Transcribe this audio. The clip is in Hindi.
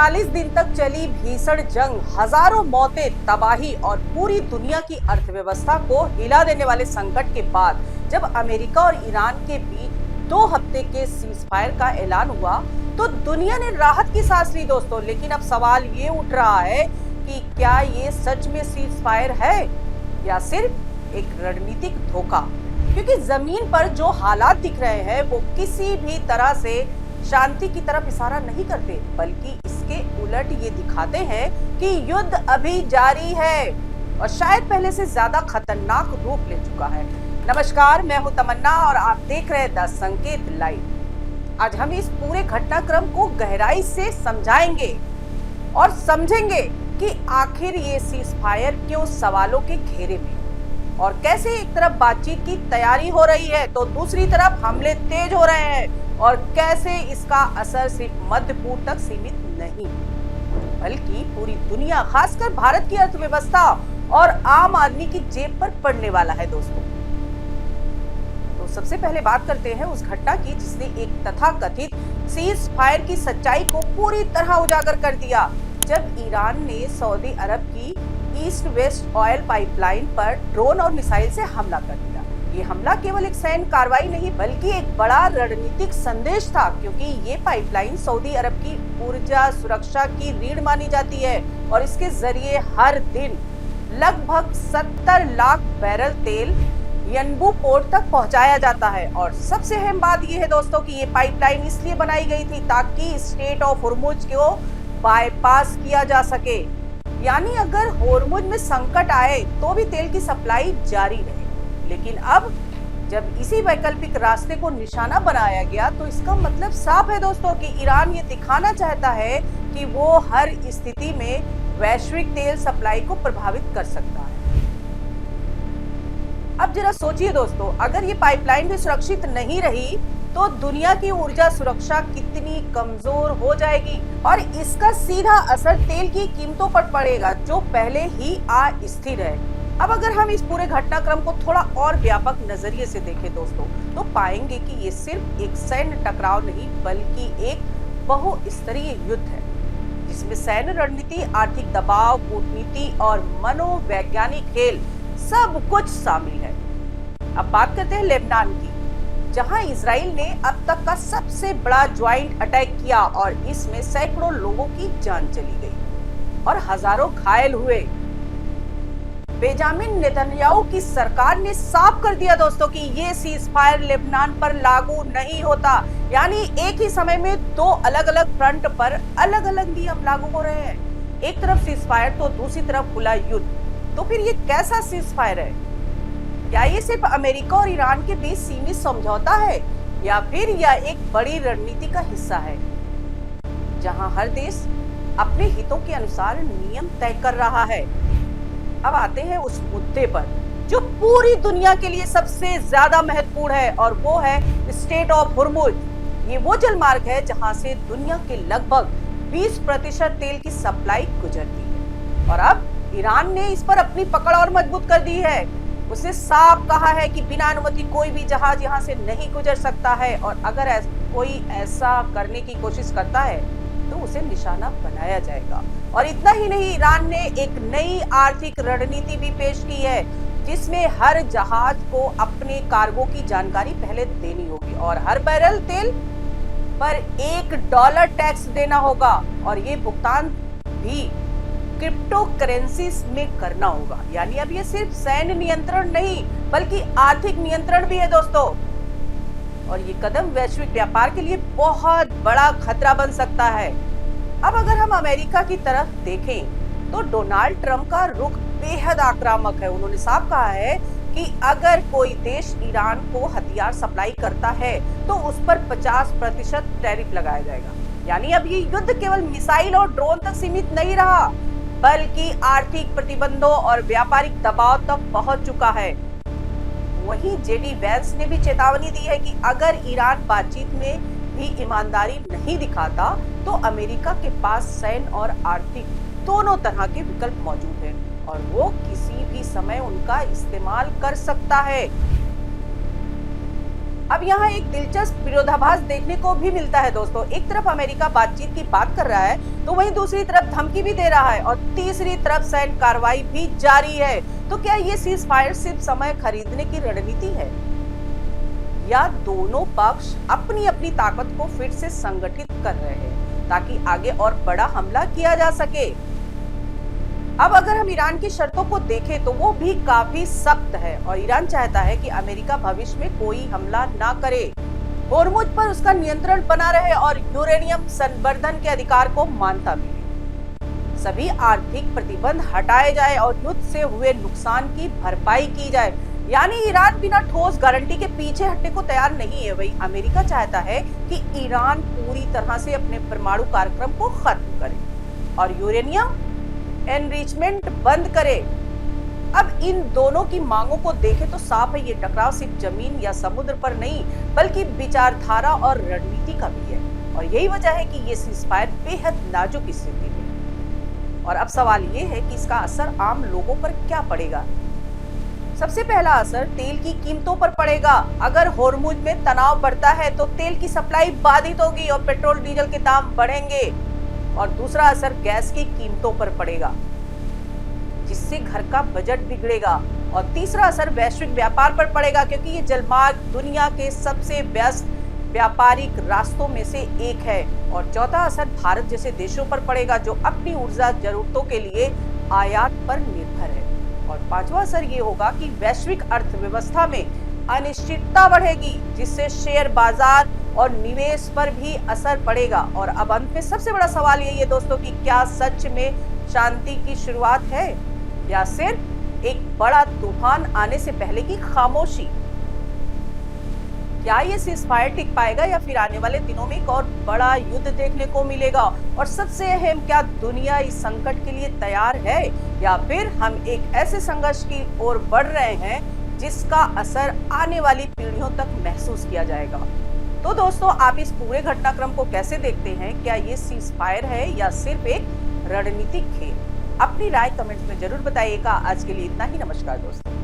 45 दिन तक चली भीषण जंग, हजारों मौतें, तबाही और पूरी दुनिया की अर्थव्यवस्था को हिला देने वाले संकट के बाद जब अमेरिका और ईरान के बीच 2 हफ्ते के सीजफायर का ऐलान हुआ तो दुनिया ने राहत की सांस ली दोस्तों। लेकिन अब सवाल ये उठ रहा है कि क्या ये सच में सीजफायर है या सिर्फ एक रणनीतिक धोखा, क्योंकि जमीन पर जो हालात दिख रहे हैं वो किसी भी तरह से शांति की तरफ इशारा नहीं करते, बल्कि इसके उलट ये दिखाते हैं कि युद्ध अभी जारी है और शायद पहले से ज्यादा खतरनाक रूप ले चुका है। नमस्कार, मैं हूं तमन्ना और आप देख रहे हैं द संकेत लाइव। आज हम इस पूरे घटनाक्रम को गहराई से समझाएंगे और समझेंगे कि आखिर ये सीजफायर क्यों सवालों के घेरे में, और कैसे एक तरफ बातचीत की तैयारी हो रही है तो दूसरी तरफ हमले तेज हो रहे हैं, और कैसे इसका असर सिर्फ मध्य पूर्व तक सीमित नहीं बल्कि पूरी दुनिया, खासकर भारत की अर्थव्यवस्था और आम आदमी की जेब पर पड़ने वाला है दोस्तों। तो सबसे पहले बात करते हैं उस घटना की जिसने एक तथाकथित सीज फायर की सच्चाई को पूरी तरह उजागर कर दिया, जब ईरान ने सऊदी अरब की ईस्ट वेस्ट ऑयल पाइपलाइन पर ड्रोन और मिसाइल से हमला कर दिया। ये हमला केवल एक सैन्य कार्रवाई नहीं बल्कि एक बड़ा रणनीतिक संदेश था, क्योंकि ये पाइपलाइन सऊदी अरब की ऊर्जा सुरक्षा की रीढ़ मानी जाती है और इसके जरिए हर दिन लगभग 70 लाख बैरल तेल यनबू पोर्ट तक पहुंचाया जाता है। और सबसे अहम बात यह है दोस्तों कि ये पाइपलाइन इसलिए बनाई गई थी ताकि स्ट्रेट ऑफ हॉर्मुज को बाईपास किया जा सके, यानी अगर हॉर्मुज में संकट आए तो भी तेल की सप्लाई जारी रहे। लेकिन अब जब इसी वैकल्पिक रास्ते को निशाना बनाया गया तो इसका मतलब साफ है दोस्तों कि ईरान ये दिखाना चाहता है कि वो हर स्थिति में वैश्विक तेल सप्लाई को प्रभावित कर सकता है। अब जरा सोचिए दोस्तों, अगर ये पाइपलाइन भी सुरक्षित नहीं रही तो दुनिया की ऊर्जा सुरक्षा कितनी कमजोर हो जाएगी, और इसका सीधा असर तेल की कीमतों पर पड़ेगा जो पहले ही अस्थिर है। अब अगर हम इस पूरे घटनाक्रम को थोड़ा और व्यापक नजरिए से देखें दोस्तों, तो पाएंगे कि ये सिर्फ एक सैन्य टकराव नहीं बल्कि एक बहुस्तरीय युद्ध है, जिसमें सैन्य रणनीति, आर्थिक दबाव, कूटनीति और मनोवैज्ञानिक खेल सब कुछ शामिल है। अब बात करते हैं लेबनान की, जहां इजराइल ने अब तक का सबसे बड़ा ज्वाइंट अटैक किया और इसमें सैकड़ों लोगों की जान चली गई और हजारों घायल हुए। बेंजामिन नेतन्याहू की सरकार ने साफ कर दिया दोस्तों कि ये सीजफायर लेबनान पर लागू नहीं होता, यानी एक ही समय में 2 अलग अलग फ्रंट पर अलग अलग नियम लागू हो रहे हैं। एक तरफ सीजफायर तो दूसरी तरफ खुला युद्ध। तो फिर ये कैसा सीजफायर है? क्या ये सिर्फ अमेरिका और ईरान के बीच सीमित समझौता है या फिर यह एक बड़ी रणनीति का हिस्सा है, जहां हर देश अपने हितों के अनुसार नियम तय कर रहा है? अब आते हैं उस मुद्दे पर जो पूरी दुनिया के लिए सबसे ज्यादा महत्वपूर्ण है, और वो है स्ट्रेट ऑफ हॉर्मुज। ये वो जलमार्ग है जहां से दुनिया के लगभग 20% तेल की सप्लाई गुजरती है, और अब ईरान ने इस पर अपनी पकड़ और मजबूत कर दी है। उसने साफ कहा है कि बिना अनुमति कोई भी जहाज यहां से नहीं गुजर सकता है, और अगर कोई ऐसा करने की कोशिश करता है तो उसे निशाना बनाया जाएगा। और इतना ही नहीं, ईरान ने एक नई आर्थिक रणनीति भी पेश की है, जिसमें हर जहाज को अपने कार्गो की जानकारी पहले देनी होगी और हर बैरल तेल पर $1 टैक्स देना होगा, और ये भुगतान भी क्रिप्टो करेंसी में करना होगा। यानी अब ये सिर्फ सैन्य नियंत्रण नहीं बल्कि आर्थिक नियंत्रण भी है दोस्तों, और ये कदम वैश्विक व्यापार के लिए बहुत बड़ा खतरा बन सकता है। अब अगर हम अमेरिका की तरफ देखें तो डोनाल्ड ट्रंप का रुख बेहद आक्रामक है। उन्होंने साफ कहा है कि अगर कोई देश ईरान को हथियार सप्लाई करता है तो उस पर 50% टैरिफ लगाया जाएगा। यानी अब ये युद्ध केवल मिसाइल और ड्रोन तक सीमित नहीं रहा बल्कि आर्थिक प्रतिबंधों और व्यापारिक दबाव तक पहुंच चुका है। वहीं जेडी वैंस ने भी चेतावनी दी है कि अगर ईरान बातचीत में भी ईमानदारी नहीं दिखाता तो अमेरिका के पास सैन्य और आर्थिक दोनों तरह के विकल्प मौजूद हैं और वो किसी भी समय उनका इस्तेमाल कर सकता है। अब यहाँ एक दिलचस्प विरोधाभास देखने को भी मिलता है दोस्तों। एक तरफ अमेरिका बातचीत की बात कर रहा है तो वहीं दूसरी तरफ धमकी भी दे रहा है और तीसरी तरफ सैन्य कार्रवाई भी जारी है। तो क्या ये सीज फायर सिर्फ समय खरीदने की रणनीति है या दोनों पक्ष अपनी अपनी ताकत को फिर से संगठित कर रहे हैं ताकि आगे और बड़ा हमला किया जा सके? अब अगर हम ईरान की शर्तों को देखें तो वो भी काफी सख्त है और ईरान चाहता है कि अमेरिका भविष्य में कोई हमला ना करे, होर्मुज पर उसका नियंत्रण बना रहे और यूरेनियम संवर्धन के अधिकार को मान्यता मिले, सभी आर्थिक प्रतिबंध हटाए जाए और युद्ध से हुए नुकसान की भरपाई की जाए। यानी ईरान बिना ठोस गारंटी के पीछे हटने को तैयार नहीं है। वही अमेरिका चाहता है कि ईरान पूरी तरह से अपने परमाणु कार्यक्रम को खत्म करे और यूरेनियम एनरिचमेंट बंद करे। अब इन दोनों की मांगों को देखें तो साफ है ये टकराव सिर्फ जमीन या समुद्र पर नहीं बल्कि विचारधारा और रणनीति का भी है और यही वजह है कि ये सीजफायर बेहद नाजुक स्थिति में। और अब सवाल ये है कि इसका असर आम लोगों पर क्या पड़ेगा। सबसे पहला असर तेल की कीमतों पर पड़ेगा। अगर होर्मुज में तनाव बढ़ता है तो तेल की सप्लाई बाधित होगी और पेट्रोल डीजल के दाम बढ़ेंगे। और दूसरा असर गैस की कीमतों पर पड़ेगा जिससे घर का बजट बिगड़ेगा। और तीसरा असर वैश्विक व्यापार पर पड़ेगा क्योंकि ये जलमार्ग दुनिया के सबसे व्यस्त व्यापारिक रास्तों में से एक है। और चौथा असर भारत जैसे देशों पर पड़ेगा जो अपनी ऊर्जा जरूरतों के लिए आयात पर निर्भर है। और पांचवा असर ये होगा कि वैश्विक अर्थव्यवस्था में अनिश्चितता बढ़ेगी जिससे शेयर बाजार और निवेश पर भी असर पड़ेगा। और अब अंत में सबसे बड़ा सवाल यही है दोस्तों कि क्या सच में शांति की शुरुआत है या सिर्फ एक बड़ा तूफान आने से पहले की खामोशी? क्या ये सीजफायर टिक पाएगा या फिर आने वाले दिनों में एक और बड़ा युद्ध देखने को मिलेगा? और सबसे अहम, क्या दुनिया इस संकट के लिए तैयार है या फिर हम एक ऐसे संघर्ष की ओर बढ़ रहे हैं जिसका असर आने वाली पीढ़ियों तक महसूस किया जाएगा? तो दोस्तों, आप इस पूरे घटनाक्रम को कैसे देखते हैं? क्या ये सीजफायर है या सिर्फ एक रणनीतिक खेल? अपनी राय कमेंट्स में जरूर बताइएगा। आज के लिए इतना ही। नमस्कार दोस्तों।